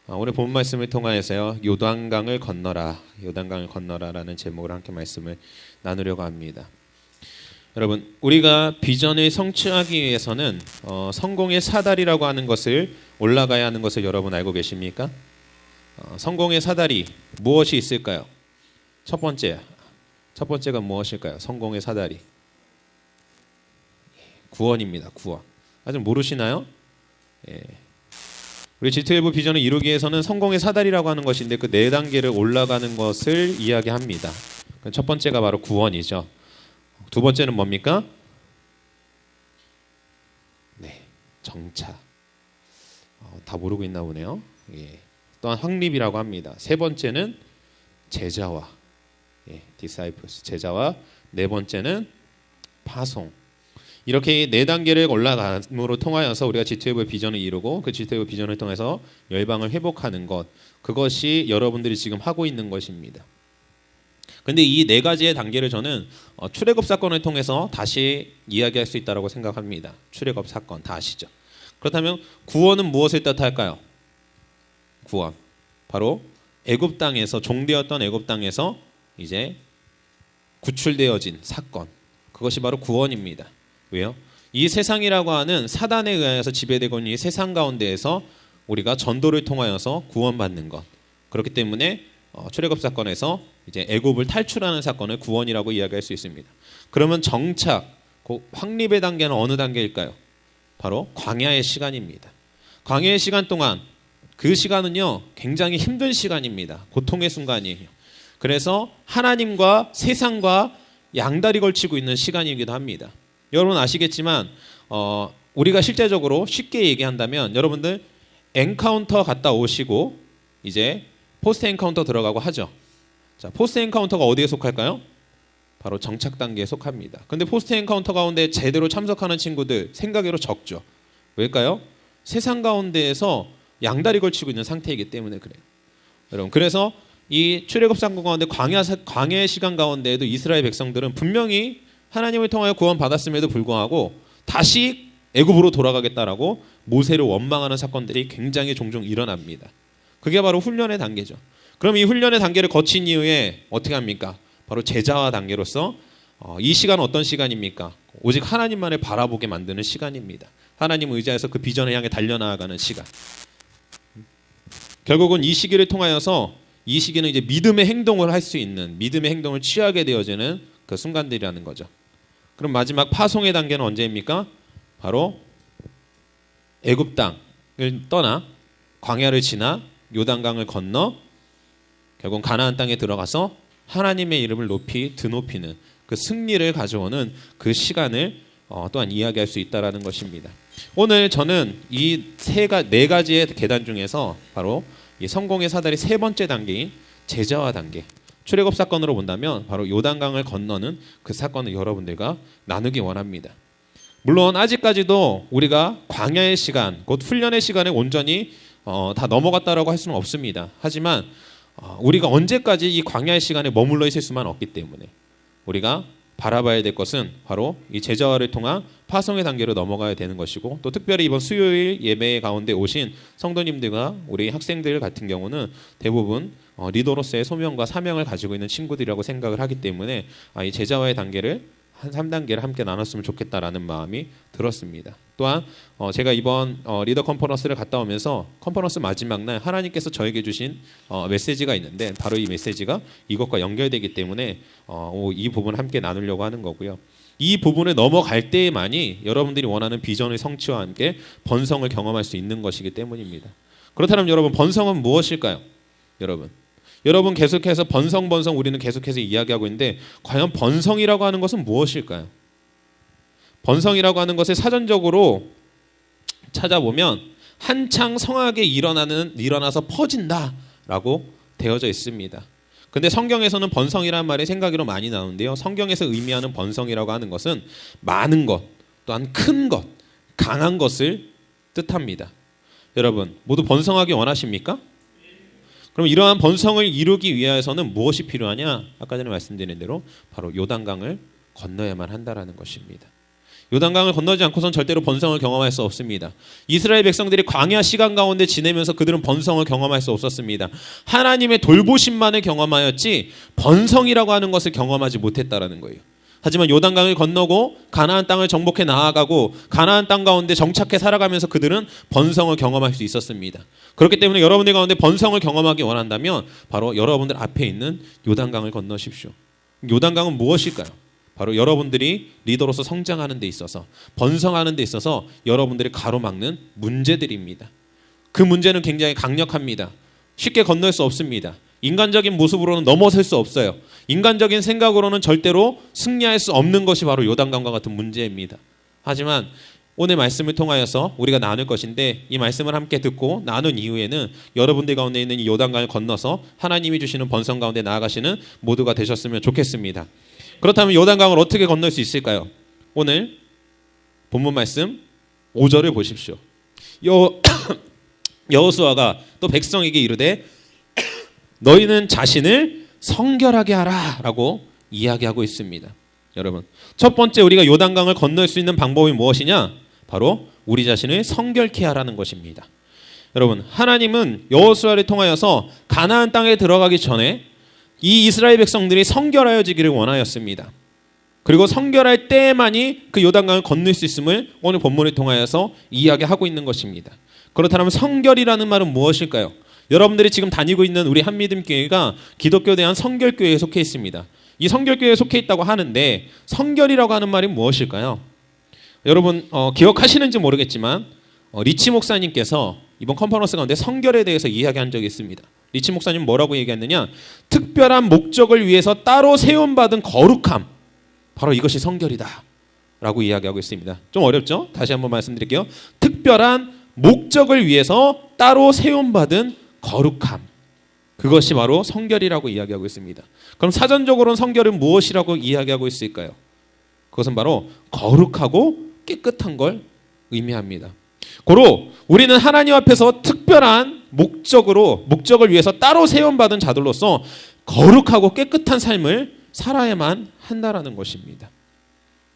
오늘 본 말씀을 통하여서요, 요단강을 건너라라는 제목으로 함께 말씀을 나누려고 합니다. 여러분, 우리가 비전을 성취하기 위해서는 성공의 사다리라고 하는 것을 올라가야 하는 것을 여러분 알고 계십니까? 성공의 사다리 무엇이 있을까요? 첫 번째가 무엇일까요? 성공의 사다리 구원입니다. 구원. 아직 모르시나요? 예. 우리 G12 비전을 이루기 위해서는 성공의 사다리라고 하는 것인데 그 4단계를 올라가는 것을 이야기합니다. 첫 번째가 바로 구원이죠. 두 번째는 뭡니까? 네, 정차. 다 모르고 있나 보네요. 예. 또한 확립이라고 합니다. 세 번째는 제자화, disciples, 제자와 네 번째는 파송. 이렇게 4단계를 올라감으로 통하여서 우리가 G12 비전을 이루고 그 G12 비전을 통해서 열방을 회복하는 것, 그것이 여러분들이 지금 하고 있는 것입니다. 근데 이 4가지의 단계를 저는 출애굽 사건을 통해서 다시 이야기할 수 있다고 생각합니다. 출애굽 사건 다 아시죠? 그렇다면 구원은 무엇을 뜻할까요? 구원, 바로 애굽 땅에서 종되었던 애굽 땅에서 이제 구출되어진 사건, 그것이 바로 구원입니다. 왜요? 이 세상이라고 하는 사단에 의하여서 지배되고 있는 이 세상 가운데에서 우리가 전도를 통하여서 구원받는 것. 그렇기 때문에 출애굽 사건에서 이제 애굽을 탈출하는 사건을 구원이라고 이야기할 수 있습니다. 그러면 정착, 확립의 단계는 어느 단계일까요? 바로 광야의 시간입니다. 광야의 시간 동안 그 시간은요 굉장히 힘든 시간입니다. 고통의 순간이에요. 그래서 하나님과 세상과 양다리 걸치고 있는 시간이기도 합니다. 여러분 아시겠지만 우리가 실제적으로 쉽게 얘기한다면 여러분들 엔카운터 갔다 오시고 이제 포스트 엔카운터 들어가고 하죠. 자, 포스트 엔카운터가 어디에 속할까요? 바로 정착 단계에 속합니다. 근데 포스트 엔카운터 가운데 제대로 참석하는 친구들 생각외로 적죠. 왜일까요? 세상 가운데에서 양다리 걸치고 있는 상태이기 때문에 그래요. 여러분, 그래서 이 출애굽 사건 가운데 광야의 시간 가운데에도 이스라엘 백성들은 분명히 하나님을 통하여 구원 받았음에도 불구하고 다시 애굽으로 돌아가겠다라고 모세를 원망하는 사건들이 굉장히 종종 일어납니다. 그게 바로 훈련의 단계죠. 그럼 이 훈련의 단계를 거친 이후에 어떻게 합니까? 바로 제자화 단계로서 이 시간은 어떤 시간입니까? 오직 하나님만을 바라보게 만드는 시간입니다. 하나님을 의지해서 그 비전을 향해 달려나가는 시간. 결국은 이 시기를 통하여서 이 시기는 이제 믿음의 행동을 할 수 있는, 믿음의 행동을 취하게 되어지는 그 순간들이라는 거죠. 그럼 마지막 파송의 단계는 언제입니까? 바로 애굽 땅을 떠나 광야를 지나 요단강을 건너 결국 가나안 땅에 들어가서 하나님의 이름을 높이 드높이는 그 승리를 가져오는 그 시간을 또한 이야기할 수 있다는 것입니다. 오늘 저는 이 4가지의 계단 중에서 바로 이 성공의 사다리 3번째 단계인 제자화 단계, 출애굽 사건으로 본다면 바로 요단강을 건너는 그 사건을 여러분들과 나누기 원합니다. 물론 아직까지도 우리가 광야의 시간, 곧 훈련의 시간에 온전히 다 넘어갔다라고 할 수는 없습니다. 하지만 우리가 언제까지 이 광야의 시간에 머물러 있을 수만 없기 때문에 우리가 바라봐야 될 것은 바로 이 제자화를 통한 파송의 단계로 넘어가야 되는 것이고, 또 특별히 이번 수요일 예배 가운데 오신 성도님들과 우리 학생들 같은 경우는 대부분 리더로서의 소명과 사명을 가지고 있는 친구들이라고 생각을 하기 때문에 이 제자화의 단계를 한 3단계를 함께 나눴으면 좋겠다라는 마음이 들었습니다. 또한 제가 이번 리더 컨퍼런스를 갔다 오면서 컨퍼런스 마지막 날 하나님께서 저에게 주신 메시지가 있는데 바로 이 메시지가 이것과 연결되기 때문에 이 부분을 함께 나누려고 하는 거고요. 이 부분을 넘어갈 때만이 여러분들이 원하는 비전의 성취와 함께 번성을 경험할 수 있는 것이기 때문입니다. 그렇다면 여러분, 번성은 무엇일까요? 여러분 계속해서 번성 우리는 계속해서 이야기하고 있는데 과연 번성이라고 하는 것은 무엇일까요? 번성이라고 하는 것을 사전적으로 찾아보면 한창 성하게 일어나서 퍼진다라고 되어져 있습니다. 근데 성경에서는 번성이라는 말이 생각으로 많이 나오는데요. 성경에서 의미하는 번성이라고 하는 것은 많은 것, 또한 큰 것, 강한 것을 뜻합니다. 여러분, 모두 번성하기 원하십니까? 그럼 이러한 번성을 이루기 위해서는 무엇이 필요하냐? 아까 전에 말씀드린 대로 바로 요단강을 건너야만 한다라는 것입니다. 요단강을 건너지 않고선 절대로 번성을 경험할 수 없습니다. 이스라엘 백성들이 광야 시간 가운데 지내면서 그들은 번성을 경험할 수 없었습니다. 하나님의 돌보심만을 경험하였지 번성이라고 하는 것을 경험하지 못했다라는 거예요. 하지만 요단강을 건너고 가나안 땅을 정복해 나아가고 가나안 땅 가운데 정착해 살아가면서 그들은 번성을 경험할 수 있었습니다. 그렇기 때문에 여러분들 가운데 번성을 경험하기 원한다면 바로 여러분들 앞에 있는 요단강을 건너십시오. 요단강은 무엇일까요? 바로 여러분들이 리더로서 성장하는 데 있어서 번성하는 데 있어서 여러분들이 가로막는 문제들입니다. 그 문제는 굉장히 강력합니다. 쉽게 건널 수 없습니다. 인간적인 모습으로는 넘어설 수 없어요. 인간적인 생각으로는 절대로 승리할 수 없는 것이 바로 요단강과 같은 문제입니다. 하지만 오늘 말씀을 통하여서 우리가 나눌 것인데 이 말씀을 함께 듣고 나눈 이후에는 여러분들 가운데 있는 이 요단강을 건너서 하나님이 주시는 번성 가운데 나아가시는 모두가 되셨으면 좋겠습니다. 그렇다면 요단강을 어떻게 건널 수 있을까요? 오늘 본문 말씀 5절을 보십시오. 여호수아가 또 백성에게 이르되 너희는 자신을 성결하게 하라 라고 이야기하고 있습니다. 여러분, 첫 번째 우리가 요단강을 건널 수 있는 방법이 무엇이냐? 바로 우리 자신을 성결케 하라는 것입니다. 여러분, 하나님은 여호수아를 통하여서 가나안 땅에 들어가기 전에 이 이스라엘 백성들이 성결하여지기를 원하였습니다. 그리고 성결할 때만이 그 요단강을 건널 수 있음을 오늘 본문을 통하여서 이야기하고 있는 것입니다. 그렇다면 성결이라는 말은 무엇일까요? 여러분들이 지금 다니고 있는 우리 한미듬교회가 기독교에 대한 성결교회에 속해 있습니다. 이 성결교회에 속해 있다고 하는데 성결이라고 하는 말이 무엇일까요? 여러분 기억하시는지 모르겠지만 리치 목사님께서 이번 컨퍼런스 가운데 성결에 대해서 이야기한 적이 있습니다. 리치 목사님 뭐라고 얘기했느냐? 특별한 목적을 위해서 따로 세움받은 거룩함, 바로 이것이 성결이다 라고 이야기하고 있습니다. 좀 어렵죠? 다시 한번 말씀드릴게요. 특별한 목적을 위해서 따로 세움받은 거룩함, 그것이 바로 성결이라고 이야기하고 있습니다. 그럼 사전적으로는 성결은 무엇이라고 이야기하고 있을까요? 그것은 바로 거룩하고 깨끗한 걸 의미합니다. 고로 우리는 하나님 앞에서 특별한 목적을 위해서 따로 세움받은 자들로서 거룩하고 깨끗한 삶을 살아야만 한다라는 것입니다.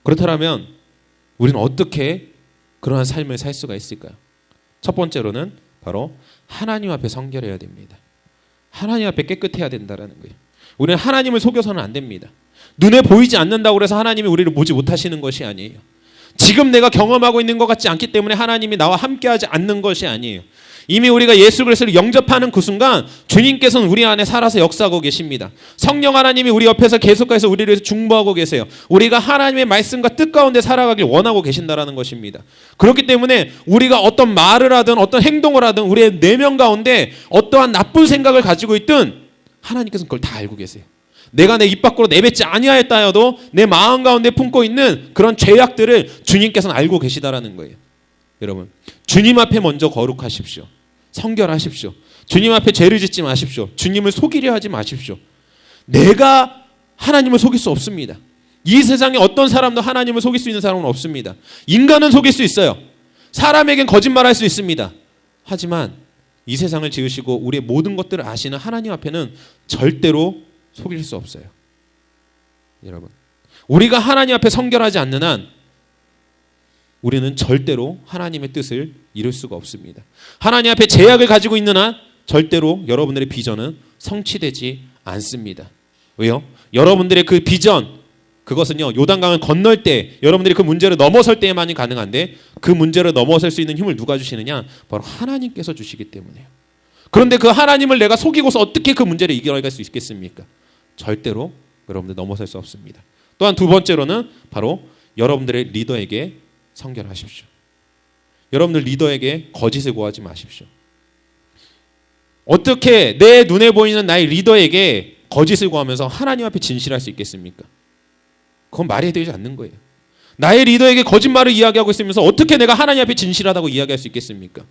그렇다면 우리는 어떻게 그러한 삶을 살 수가 있을까요? 첫 번째로는 바로 하나님 앞에 성결해야 됩니다. 하나님 앞에 깨끗해야 된다라는 거예요. 우리는 하나님을 속여서는 안 됩니다. 눈에 보이지 않는다고 해서 하나님이 우리를 보지 못하시는 것이 아니에요. 지금 내가 경험하고 있는 것 같지 않기 때문에 하나님이 나와 함께하지 않는 것이 아니에요. 이미 우리가 예수 그리스도를 영접하는 그 순간 주님께서는 우리 안에 살아서 역사하고 계십니다. 성령 하나님이 우리 옆에서 계속해서 우리를 위해서 중보하고 계세요. 우리가 하나님의 말씀과 뜻 가운데 살아가길 원하고 계신다라는 것입니다. 그렇기 때문에 우리가 어떤 말을 하든 어떤 행동을 하든 우리의 내면 가운데 어떠한 나쁜 생각을 가지고 있든 하나님께서는 그걸 다 알고 계세요. 내가 내 입 밖으로 내뱉지 아니하였다 하여도 내 마음 가운데 품고 있는 그런 죄악들을 주님께서는 알고 계시다라는 거예요. 여러분, 주님 앞에 먼저 거룩하십시오. 성결하십시오. 주님 앞에 죄를 짓지 마십시오. 주님을 속이려 하지 마십시오. 내가 하나님을 속일 수 없습니다. 이 세상에 어떤 사람도 하나님을 속일 수 있는 사람은 없습니다. 인간은 속일 수 있어요. 사람에겐 거짓말할 수 있습니다. 하지만 이 세상을 지으시고 우리의 모든 것들을 아시는 하나님 앞에는 절대로 속일 수 없어요. 여러분, 우리가 하나님 앞에 성결하지 않는 한 우리는 절대로 하나님의 뜻을 이룰 수가 없습니다. 하나님 앞에 제약을 가지고 있는 한 절대로 여러분들의 비전은 성취되지 않습니다. 왜요? 여러분들의 그 비전, 그것은요 요단강을 건널 때 여러분들이 그 문제를 넘어설 때에만이 가능한데 그 문제를 넘어설 수 있는 힘을 누가 주시느냐? 바로 하나님께서 주시기 때문에요. 그런데 그 하나님을 내가 속이고서 어떻게 그 문제를 이겨갈 수 있겠습니까? 절대로 여러분들 넘어설 수 없습니다. 또한 두 번째로는 바로 여러분들의 리더에게 성결하십시오. 여러분들 리더에게 거짓을 구하지 마십시오. 어떻게 내 눈에 보이는 나의 리더에게 거짓을 구하면서 하나님 앞에 진실할 수 있겠습니까? 그건 말이 되지 않는 거예요. 나의 리더에게 거짓말을 이야기하고 있으면서 어떻게 내가 하나님 앞에 진실하다고 이야기할 수 있겠습니까?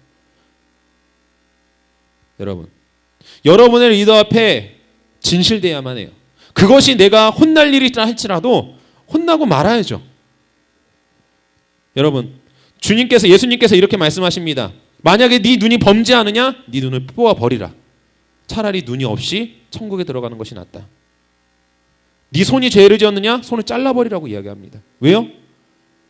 여러분, 여러분의 리더 앞에 진실돼야만 해요. 그것이 내가 혼날 일이라 할지라도 혼나고 말아야죠. 여러분, 예수님께서 이렇게 말씀하십니다. 만약에 네 눈이 범죄하느냐? 네 눈을 뽑아버리라. 차라리 눈이 없이 천국에 들어가는 것이 낫다. 네 손이 죄를 지었느냐? 손을 잘라버리라고 이야기합니다. 왜요?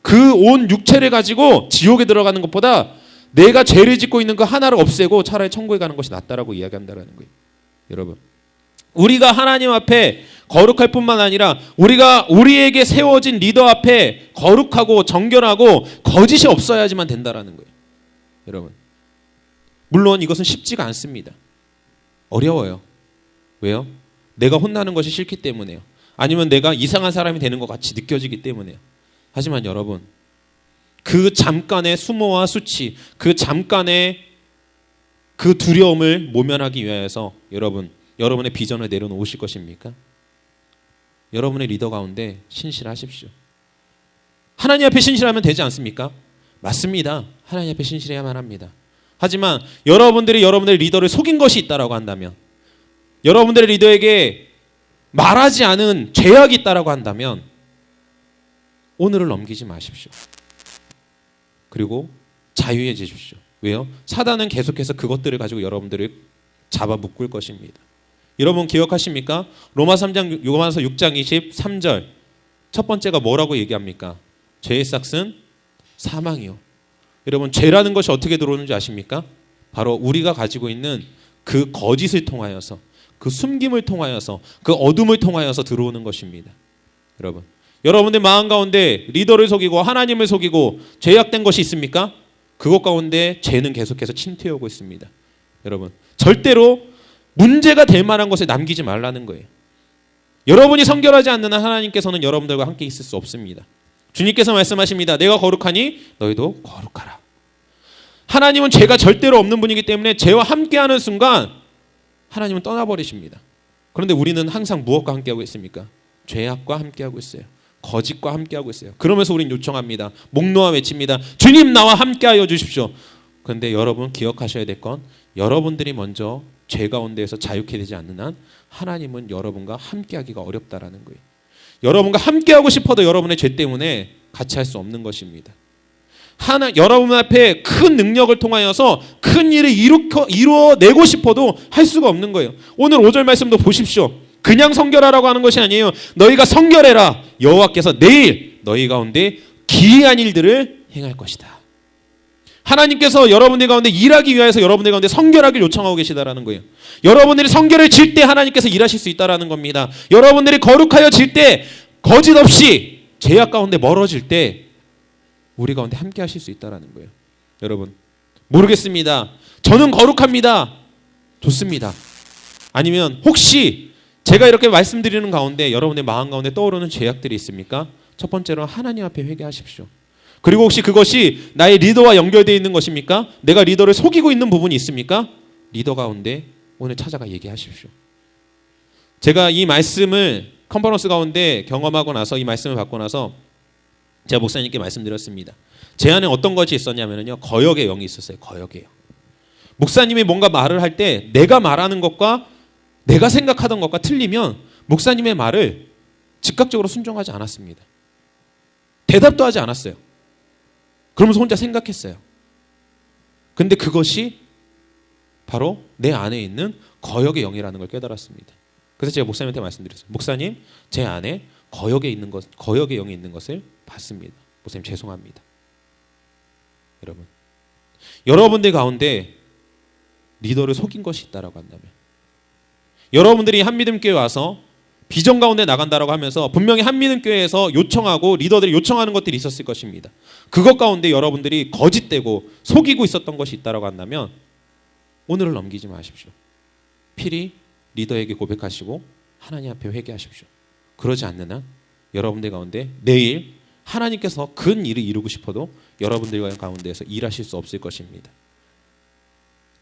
그 온 육체를 가지고 지옥에 들어가는 것보다 내가 죄를 짓고 있는 그 하나를 없애고 차라리 천국에 가는 것이 낫다라고 이야기한다라는 거예요. 여러분, 우리가 하나님 앞에 거룩할 뿐만 아니라 우리가 우리에게 세워진 리더 앞에 거룩하고 정결하고 거짓이 없어야지만 된다라는 거예요. 여러분, 물론 이것은 쉽지가 않습니다. 어려워요. 왜요? 내가 혼나는 것이 싫기 때문에요. 아니면 내가 이상한 사람이 되는 것 같이 느껴지기 때문에요. 하지만 여러분, 그 잠깐의 수모와 수치, 그 잠깐의 그 두려움을 모면하기 위해서 여러분의 비전을 내려놓으실 것입니까? 여러분의 리더 가운데 신실하십시오. 하나님 앞에 신실하면 되지 않습니까? 맞습니다. 하나님 앞에 신실해야만 합니다. 하지만 여러분들이 여러분의 리더를 속인 것이 있다라고 한다면, 여러분들의 리더에게 말하지 않은 죄악이 있다라고 한다면 오늘을 넘기지 마십시오. 그리고 자유해지십시오. 왜요? 사단은 계속해서 그것들을 가지고 여러분들을 잡아 묶을 것입니다. 여러분 기억하십니까? 로마서 6장 23절 첫 번째가 뭐라고 얘기합니까? 죄의 삭은 사망이요. 여러분, 죄라는 것이 어떻게 들어오는지 아십니까? 바로 우리가 가지고 있는 그 거짓을 통하여서, 그 숨김을 통하여서, 그 어둠을 통하여서 들어오는 것입니다. 여러분들 마음 가운데 리더를 속이고 하나님을 속이고 죄악된 것이 있습니까? 그것 가운데 죄는 계속해서 침투해오고 있습니다. 여러분, 절대로 문제가 될 만한 것을 남기지 말라는 거예요. 여러분이 성결하지 않는 한 하나님께서는 여러분들과 함께 있을 수 없습니다. 주님께서 말씀하십니다. 내가 거룩하니 너희도 거룩하라. 하나님은 죄가 절대로 없는 분이기 때문에 죄와 함께하는 순간 하나님은 떠나버리십니다. 그런데 우리는 항상 무엇과 함께하고 있습니까? 죄악과 함께하고 있어요. 거짓과 함께하고 있어요. 그러면서 우린 요청합니다. 목 놓아 외칩니다. 주님, 나와 함께하여 주십시오. 그런데 여러분 기억하셔야 될 건, 여러분들이 먼저 죄 가운데에서 자유케 되지 않는 한 하나님은 여러분과 함께하기가 어렵다라는 거예요. 여러분과 함께하고 싶어도 여러분의 죄 때문에 같이 할 수 없는 것입니다. 여러분 앞에 큰 능력을 통하여서 큰 일을 이루어내고 싶어도 할 수가 없는 거예요. 오늘 5절 말씀도 보십시오. 그냥 성결하라고 하는 것이 아니에요. 너희가 성결해라. 여호와께서 내일 너희 가운데 기이한 일들을 행할 것이다. 하나님께서 여러분들 가운데 일하기 위해서 여러분들 가운데 성결하기를 요청하고 계시다라는 거예요. 여러분들이 성결해질 때 하나님께서 일하실 수 있다라는 겁니다. 여러분들이 거룩하여질 때, 거짓 없이 죄악 가운데 멀어질 때 우리 가운데 함께 하실 수 있다라는 거예요. 여러분, 모르겠습니다. 저는 거룩합니다. 좋습니다. 아니면 혹시 제가 이렇게 말씀드리는 가운데 여러분의 마음 가운데 떠오르는 죄악들이 있습니까? 첫 번째로 하나님 앞에 회개하십시오. 그리고 혹시 그것이 나의 리더와 연결되어 있는 것입니까? 내가 리더를 속이고 있는 부분이 있습니까? 리더 가운데 오늘 찾아가 얘기하십시오. 제가 이 말씀을 컨퍼런스 가운데 경험하고 나서, 이 말씀을 받고 나서 제가 목사님께 말씀드렸습니다. 제 안에 어떤 것이 있었냐면요, 거역의 영이 있었어요. 거역의 영. 목사님이 뭔가 말을 할 때 내가 말하는 것과 내가 생각하던 것과 틀리면 목사님의 말을 즉각적으로 순종하지 않았습니다. 대답도 하지 않았어요. 그러면서 혼자 생각했어요. 근데 그것이 바로 내 안에 있는 거역의 영이라는 걸 깨달았습니다. 그래서 제가 목사님한테 말씀드렸어요. 목사님, 제 안에 거역의 영이 있는 것을 봤습니다. 목사님 죄송합니다. 여러분들 가운데 리더를 속인 것이 있다라고 한다면, 여러분들이 한미듬교회 와서 비전 가운데 나간다라고 하면서 분명히 한미듬교회에서 요청하고 리더들이 요청하는 것들이 있었을 것입니다. 그것 가운데 여러분들이 거짓되고 속이고 있었던 것이 있다라고 한다면 오늘을 넘기지 마십시오. 필히 리더에게 고백하시고 하나님 앞에 회개하십시오. 그러지 않는 한 여러분들 가운데 내일 하나님께서 큰 일을 이루고 싶어도 여러분들 가운데에서 일하실 수 없을 것입니다.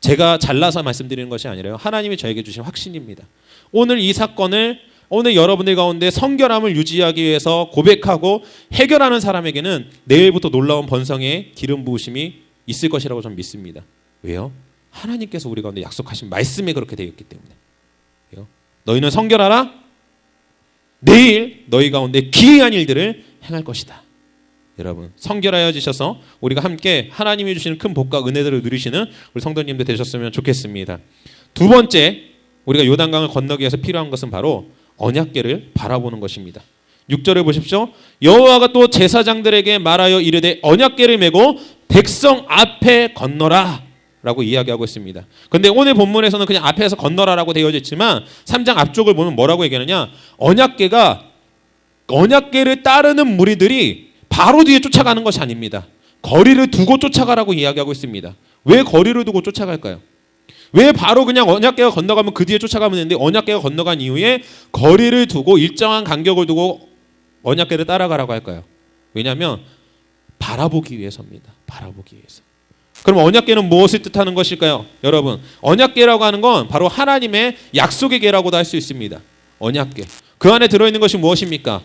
제가 잘나서 말씀드리는 것이 아니라요, 하나님이 저에게 주신 확신입니다. 오늘 이 사건을, 오늘 여러분들 가운데 성결함을 유지하기 위해서 고백하고 해결하는 사람에게는 내일부터 놀라운 번성의 기름 부으심이 있을 것이라고 저는 믿습니다. 왜요? 하나님께서 우리 가운데 약속하신 말씀에 그렇게 되어 있기 때문에. 왜요? 너희는 성결하라. 내일 너희 가운데 기이한 일들을 행할 것이다. 여러분, 성결하여지셔서 우리가 함께 하나님이 주시는 큰 복과 은혜들을 누리시는 우리 성도님들 되셨으면 좋겠습니다. 두 번째, 우리가 요단강을 건너기 위해서 필요한 것은 바로 언약궤를 바라보는 것입니다. 6절을 보십시오. 여호와가 또 제사장들에게 말하여 이르되 언약궤를 메고 백성 앞에 건너라 라고 이야기하고 있습니다. 근데 오늘 본문에서는 그냥 앞에서 건너라라고 되어져 있지만 3장 앞쪽을 보면 뭐라고 얘기하느냐, 언약궤를 따르는 무리들이 바로 뒤에 쫓아가는 것이 아닙니다. 거리를 두고 쫓아가라고 이야기하고 있습니다. 왜 거리를 두고 쫓아갈까요? 왜 바로 그냥 언약궤가 건너가면 그 뒤에 쫓아가면 되는데 언약궤가 건너간 이후에 거리를 두고 일정한 간격을 두고 언약궤를 따라가라고 할까요? 왜냐하면 바라보기 위해서입니다. 바라보기 위해서. 그럼 언약궤는 무엇을 뜻하는 것일까요? 여러분, 언약궤라고 하는 건 바로 하나님의 약속의 궤라고도 할 수 있습니다. 언약궤. 그 안에 들어있는 것이 무엇입니까?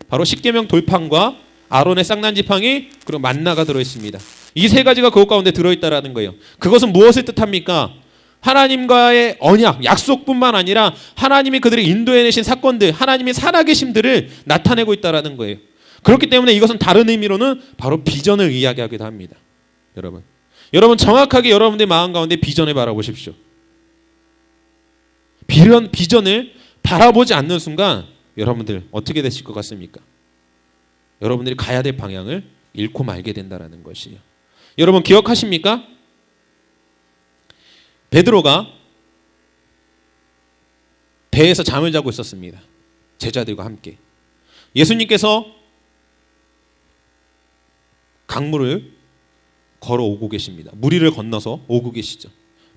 바로 십계명 돌판과 아론의 쌍난지팡이 그리고 만나가 들어있습니다. 이 세 가지가 그것 가운데 들어있다라는 거예요. 그것은 무엇을 뜻합니까? 하나님과의 언약, 약속뿐만 아니라 하나님이 그들을 인도해내신 사건들, 하나님의 살아계심들을 나타내고 있다라는 거예요. 그렇기 때문에 이것은 다른 의미로는 바로 비전을 이야기하기도 합니다. 여러분 정확하게 여러분들의 마음 가운데 비전을 바라보십시오. 비전을 바라보지 않는 순간 여러분들 어떻게 되실 것 같습니까? 여러분들이 가야 될 방향을 잃고 말게 된다는 것이에요. 여러분 기억하십니까? 베드로가 배에서 잠을 자고 있었습니다. 제자들과 함께. 예수님께서 강물을 걸어오고 계십니다. 무리를 건너서 오고 계시죠.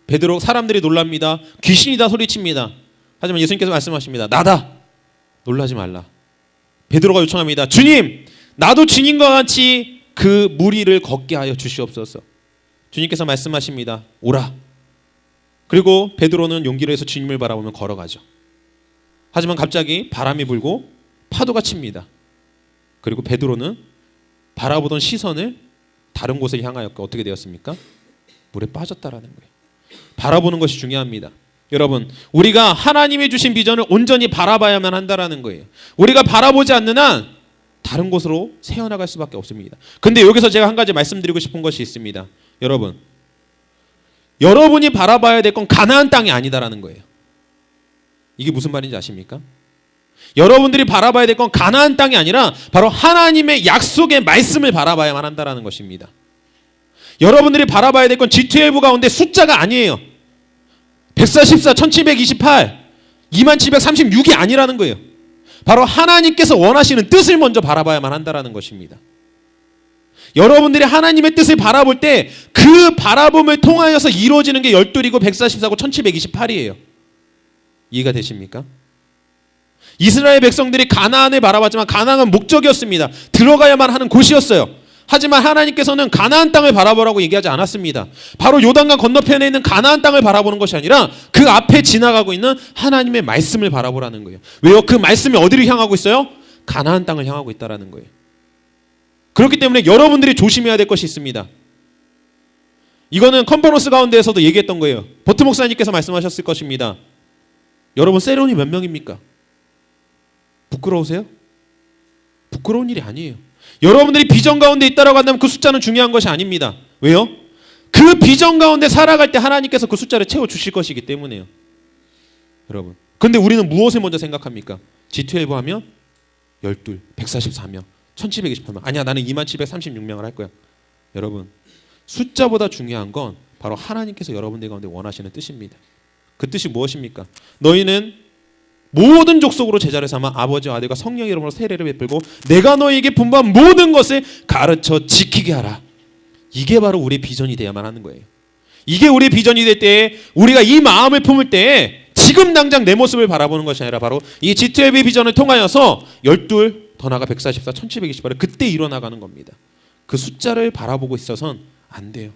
베드로, 사람들이 놀랍니다. 귀신이다 소리칩니다. 하지만 예수님께서 말씀하십니다. 나다. 놀라지 말라. 베드로가 요청합니다. 주님, 나도 주님과 같이 그 무리를 걷게 하여 주시옵소서. 주님께서 말씀하십니다. 오라. 그리고 베드로는 용기를 해서 주님을 바라보며 걸어가죠. 하지만 갑자기 바람이 불고 파도가 칩니다. 그리고 베드로는 바라보던 시선을 다른 곳에 향하였고 어떻게 되었습니까? 물에 빠졌다라는 거예요. 바라보는 것이 중요합니다. 여러분, 우리가 하나님이 주신 비전을 온전히 바라봐야만 한다라는 거예요. 우리가 바라보지 않는 한 다른 곳으로 새어나갈 수밖에 없습니다. 근데 여기서 제가 한 가지 말씀드리고 싶은 것이 있습니다. 여러분이 바라봐야 될 건 가나안 땅이 아니다라는 거예요. 이게 무슨 말인지 아십니까? 여러분들이 바라봐야 될 건 가나안 땅이 아니라 바로 하나님의 약속의 말씀을 바라봐야만 한다라는 것입니다. 여러분들이 바라봐야 될 건 G12 가운데 숫자가 아니에요. 144, 1728, 2736이 아니라는 거예요. 바로 하나님께서 원하시는 뜻을 먼저 바라봐야만 한다라는 것입니다. 여러분들이 하나님의 뜻을 바라볼 때 그 바라봄을 통하여서 이루어지는 게 12이고 144고 1728이에요. 이해가 되십니까? 이스라엘 백성들이 가나안을 바라봤지만 가나안은 목적이었습니다. 들어가야만 하는 곳이었어요. 하지만 하나님께서는 가나안 땅을 바라보라고 얘기하지 않았습니다. 바로 요단강 건너편에 있는 가나안 땅을 바라보는 것이 아니라 그 앞에 지나가고 있는 하나님의 말씀을 바라보라는 거예요. 왜요? 그 말씀이 어디를 향하고 있어요? 가나안 땅을 향하고 있다는 거예요. 그렇기 때문에 여러분들이 조심해야 될 것이 있습니다. 이거는 컨퍼런스 가운데에서도 얘기했던 거예요. 버트 목사님께서 말씀하셨을 것입니다. 여러분 세론이 몇 명입니까? 부끄러우세요? 부끄러운 일이 아니에요. 여러분들이 비전 가운데 있다라고 한다면 그 숫자는 중요한 것이 아닙니다. 왜요? 그 비전 가운데 살아갈 때 하나님께서 그 숫자를 채워주실 것이기 때문에요. 여러분. 근데 우리는 무엇을 먼저 생각합니까? G12 하면 12, 144명, 1728명. 아니야, 나는 2736명을 할 거야. 여러분, 숫자보다 중요한 건 바로 하나님께서 여러분들 가운데 원하시는 뜻입니다. 그 뜻이 무엇입니까? 너희는 모든 족속으로 제자를 삼아 아버지와 아들과 성령의 이름으로 세례를 베풀고 내가 너희에게 분부한 모든 것을 가르쳐 지키게 하라. 이게 바로 우리의 비전이 되어야만 하는 거예요. 이게 우리의 비전이 될 때에 우리가 이 마음을 품을 때에 지금 당장 내 모습을 바라보는 것이 아니라 바로 이 G12 비전을 통하여서 12, 더 나아가 144, 1728을 그때 일어나가는 겁니다. 그 숫자를 바라보고 있어서는 안 돼요.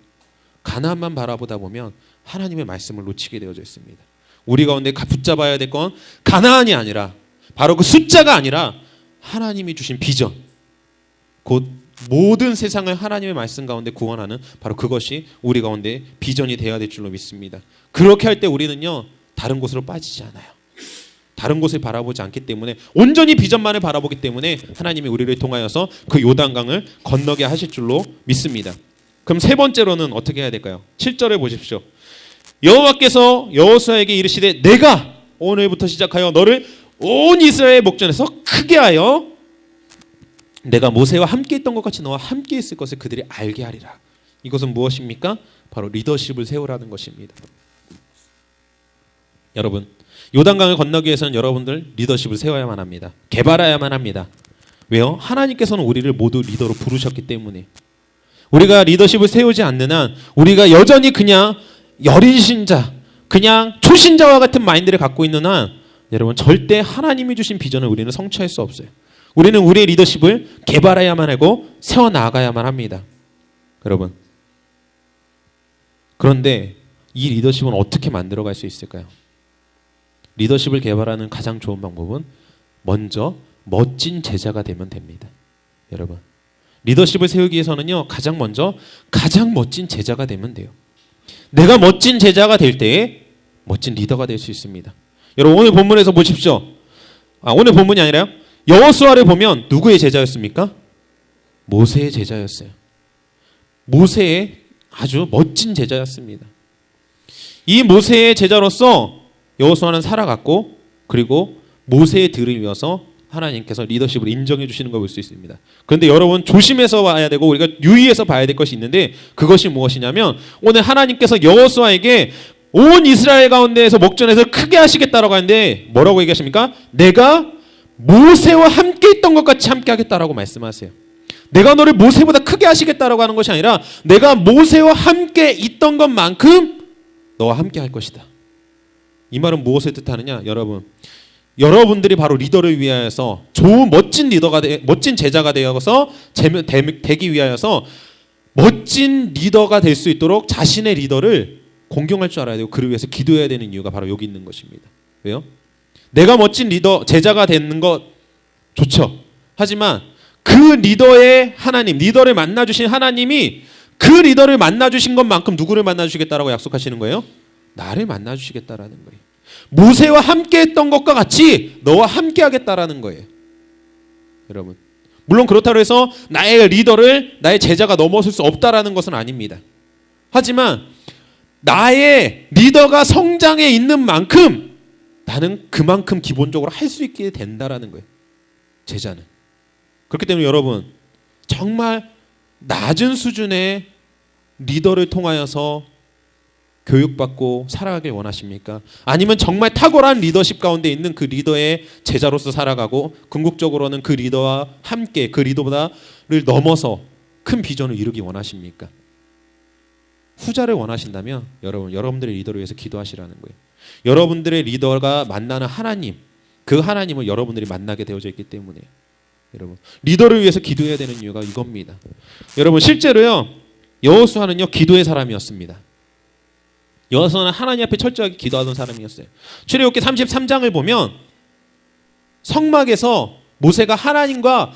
가나안만 바라보다 보면 하나님의 말씀을 놓치게 되어져 있습니다. 우리 가운데 붙잡아야 될 건 가나안이 아니라 바로 그 숫자가 아니라 하나님이 주신 비전, 곧 모든 세상을 하나님의 말씀 가운데 구원하는 바로 그것이 우리 가운데 비전이 되어야 될 줄로 믿습니다. 그렇게 할 때 우리는요 다른 곳으로 빠지지 않아요. 다른 곳을 바라보지 않기 때문에 온전히 비전만을 바라보기 때문에 하나님이 우리를 통하여서 그 요단강을 건너게 하실 줄로 믿습니다. 그럼 세 번째로는 어떻게 해야 될까요? 7절을 보십시오. 여호와께서 여호수아에게 이르시되 내가 오늘부터 시작하여 너를 온 이스라엘 목전에서 크게 하여 내가 모세와 함께 있던 것 같이 너와 함께 있을 것을 그들이 알게 하리라. 이것은 무엇입니까? 바로 리더십을 세우라는 것입니다. 여러분, 요단강을 건너기 위해서는 여러분들 리더십을 세워야만 합니다. 개발해야만 합니다. 왜요? 하나님께서는 우리를 모두 리더로 부르셨기 때문에. 우리가 리더십을 세우지 않는 한 우리가 여전히 그냥 여린 신자, 그냥 초신자와 같은 마인드를 갖고 있는 한 여러분 절대 하나님이 주신 비전을 우리는 성취할 수 없어요. 우리는 우리의 리더십을 개발해야만 하고 세워나가야만 합니다. 여러분, 그런데 이 리더십은 어떻게 만들어갈 수 있을까요? 리더십을 개발하는 가장 좋은 방법은 먼저 멋진 제자가 되면 됩니다. 여러분, 리더십을 세우기 위해서는요, 가장 먼저 가장 멋진 제자가 되면 돼요. 내가 멋진 제자가 될 때에 멋진 리더가 될 수 있습니다. 여러분, 오늘 본문에서 보십시오. 오늘 본문이 아니라요. 여호수아를 보면 누구의 제자였습니까? 모세의 제자였어요. 모세의 아주 멋진 제자였습니다. 이 모세의 제자로서 여호수아는 살아갔고, 그리고 모세의 들을 이어서 하나님께서 리더십을 인정해 주시는 걸 볼 수 있습니다. 그런데 여러분, 조심해서 봐야 되고 우리가 유의해서 봐야 될 것이 있는데, 그것이 무엇이냐면 오늘 하나님께서 여호수아에게 온 이스라엘 가운데에서 목전에서 크게 하시겠다라고 하는데 뭐라고 얘기하십니까? 내가 모세와 함께 있던 것 같이 함께 하겠다라고 말씀하세요. 내가 너를 모세보다 크게 하시겠다라고 하는 것이 아니라 내가 모세와 함께 있던 것만큼 너와 함께 할 것이다. 이 말은 무엇을 뜻하느냐? 여러분들이 바로 리더를 위하여서 좋은 멋진 리더가 멋진 제자가 되어서 되기 위하여서 멋진 리더가 될 수 있도록 자신의 리더를 공경할 줄 알아야 되고 그를 위해서 기도해야 되는 이유가 바로 여기 있는 것입니다. 왜요? 내가 멋진 리더, 제자가 되는 것 좋죠. 하지만 그 리더의 하나님, 리더를 만나주신 하나님이 그 리더를 만나주신 것만큼 누구를 만나주시겠다라고 약속하시는 거예요? 나를 만나주시겠다라는 거예요. 모세와 함께 했던 것과 같이 너와 함께 하겠다라는 거예요. 여러분, 물론 그렇다고 해서 나의 리더를 나의 제자가 넘어설 수 없다라는 것은 아닙니다. 하지만 나의 리더가 성장해 있는 만큼 나는 그만큼 기본적으로 할 수 있게 된다라는 거예요. 제자는. 그렇기 때문에 여러분, 정말 낮은 수준의 리더를 통하여서 교육받고 살아가길 원하십니까? 아니면 정말 탁월한 리더십 가운데 있는 그 리더의 제자로서 살아가고 궁극적으로는 그 리더와 함께 그 리더보다를 넘어서 큰 비전을 이루기 원하십니까? 후자를 원하신다면 여러분들의 리더를 위해서 기도하시라는 거예요. 여러분들의 리더가 만나는 하나님, 그 하나님을 여러분들이 만나게 되어져 있기 때문에 여러분, 리더를 위해서 기도해야 되는 이유가 이겁니다. 여러분, 실제로요, 여호수아는요 기도의 사람이었습니다. 여호수아는 하나님 앞에 철저하게 기도하던 사람이었어요. 출애굽기 33장을 보면 성막에서 모세가 하나님과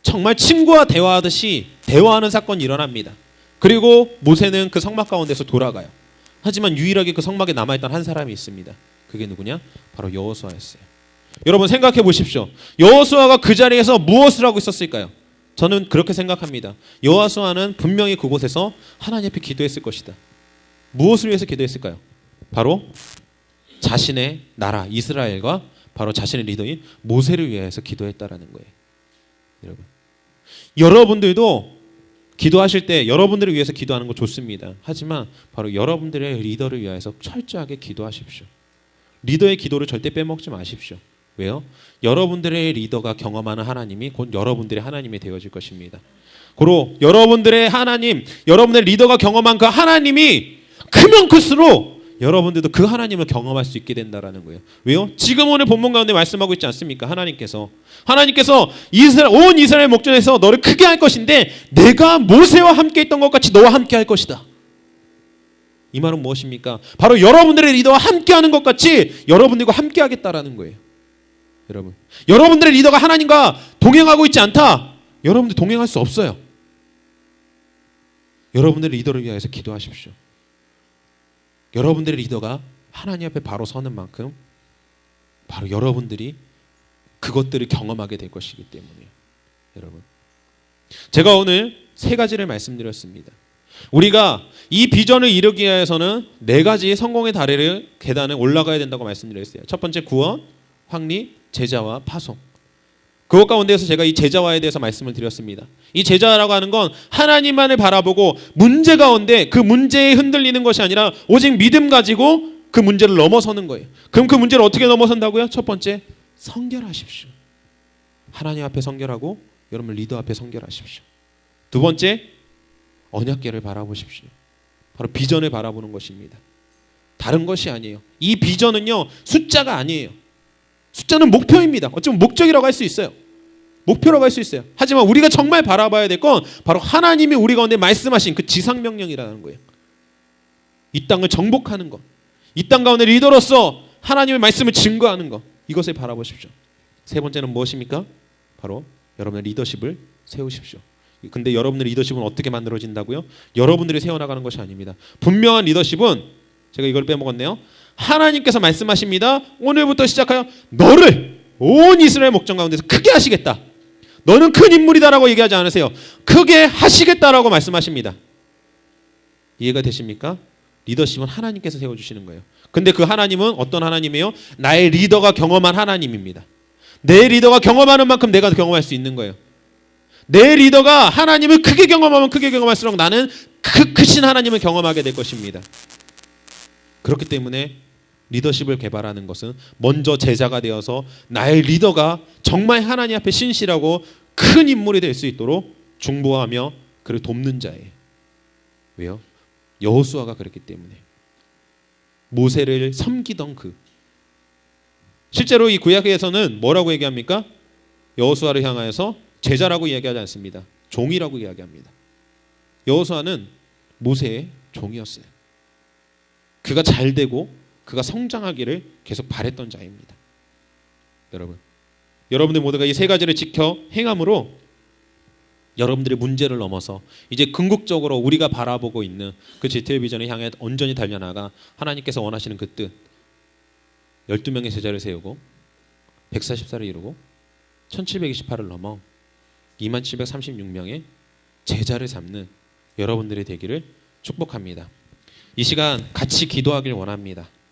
정말 친구와 대화하듯이 대화하는 사건이 일어납니다. 그리고 모세는 그 성막 가운데서 돌아가요. 하지만 유일하게 그 성막에 남아있던 한 사람이 있습니다. 그게 누구냐? 바로 여호수아였어요. 여러분, 생각해 보십시오. 여호수아가 그 자리에서 무엇을 하고 있었을까요? 저는 그렇게 생각합니다. 여호수아는 분명히 그곳에서 하나님 앞에 기도했을 것이다. 무엇을 위해서 기도했을까요? 바로 자신의 나라 이스라엘과 바로 자신의 리더인 모세를 위해서 기도했다라는 거예요. 여러분들도 기도하실 때 여러분들을 위해서 기도하는 거 좋습니다. 하지만 바로 여러분들의 리더를 위해서 철저하게 기도하십시오. 리더의 기도를 절대 빼먹지 마십시오. 왜요? 여러분들의 리더가 경험하는 하나님이 곧 여러분들의 하나님이 되어질 것입니다. 고로 여러분들의 하나님, 여러분의 리더가 경험한 그 하나님이 크면 클수록 여러분들도 그 하나님을 경험할 수 있게 된다라는 거예요. 왜요? 지금 오늘 본문 가운데 말씀하고 있지 않습니까? 하나님께서 온 이스라엘 목전에서 너를 크게 할 것인데 내가 모세와 함께 있던 것 같이 너와 함께 할 것이다. 이 말은 무엇입니까? 바로 여러분들의 리더와 함께 하는 것 같이 여러분들과 함께 하겠다라는 거예요. 여러분들의 리더가 하나님과 동행하고 있지 않다. 여러분들 동행할 수 없어요. 여러분들의 리더를 위해서 기도하십시오. 여러분들의 리더가 하나님 앞에 바로 서는 만큼 바로 여러분들이 그것들을 경험하게 될 것이기 때문이에요. 여러분, 제가 오늘 3가지를 말씀드렸습니다. 우리가 이 비전을 이루기 위해서는 4가지 성공의 계단을 올라가야 된다고 말씀드렸어요. 첫 번째, 구원, 확립, 제자와 파송. 그것 가운데서 제가 이 제자화에 대해서 말씀을 드렸습니다. 이 제자라고 하는 건 하나님만을 바라보고 문제 가운데 그 문제에 흔들리는 것이 아니라 오직 믿음 가지고 그 문제를 넘어서는 거예요. 그럼 그 문제를 어떻게 넘어선다고요? 첫 번째, 성결하십시오. 하나님 앞에 성결하고 여러분 리더 앞에 성결하십시오. 두 번째, 언약궤를 바라보십시오. 바로 비전을 바라보는 것입니다. 다른 것이 아니에요. 이 비전은요, 숫자가 아니에요. 숫자는 목표입니다. 어쩌면 목적이라고 할 수 있어요. 목표라고 할 수 있어요. 하지만 우리가 정말 바라봐야 될 건 바로 하나님이 우리 가운데 말씀하신 그 지상명령이라는 거예요. 이 땅을 정복하는 것, 이 땅 가운데 리더로서 하나님의 말씀을 증거하는 것, 이것을 바라보십시오. 세 번째는 무엇입니까? 바로 여러분의 리더십을 세우십시오. 근데 여러분의 리더십은 어떻게 만들어진다고요? 여러분들이 세워나가는 것이 아닙니다. 분명한 리더십은, 제가 이걸 빼먹었네요. 하나님께서 말씀하십니다. 오늘부터 시작하여 너를 온 이스라엘 목전 가운데서 크게 하시겠다. 너는 큰 인물이다라고 얘기하지 않으세요. 크게 하시겠다라고 말씀하십니다. 이해가 되십니까? 리더십은 하나님께서 세워주시는 거예요. 근데 그 하나님은 어떤 하나님이에요? 나의 리더가 경험한 하나님입니다. 내 리더가 경험하는 만큼 내가 경험할 수 있는 거예요. 내 리더가 하나님을 크게 경험하면 크게 경험할수록 나는 크신 하나님을 경험하게 될 것입니다. 그렇기 때문에 리더십을 개발하는 것은 먼저 제자가 되어서 나의 리더가 정말 하나님 앞에 신실하고 큰 인물이 될 수 있도록 중보하며 그를 돕는 자예요. 왜요? 여호수아가 그랬기 때문에. 모세를 섬기던 그. 실제로 이 구약에서는 뭐라고 얘기합니까? 여호수아를 향하여서 제자라고 이야기하지 않습니다. 종이라고 이야기합니다. 여호수아는 모세의 종이었어요. 그가 잘 되고 그가 성장하기를 계속 바랬던 자입니다. 여러분들 모두가 이 세 가지를 지켜 행함으로 여러분들의 문제를 넘어서 이제 궁극적으로 우리가 바라보고 있는 그 GTL 비전을 향해 온전히 달려나가 하나님께서 원하시는 그 뜻, 12명의 제자를 세우고 144를 이루고 1728을 넘어 2736명의 제자를 삼는 여러분들이 되기를 축복합니다. 이 시간 같이 기도하길 원합니다.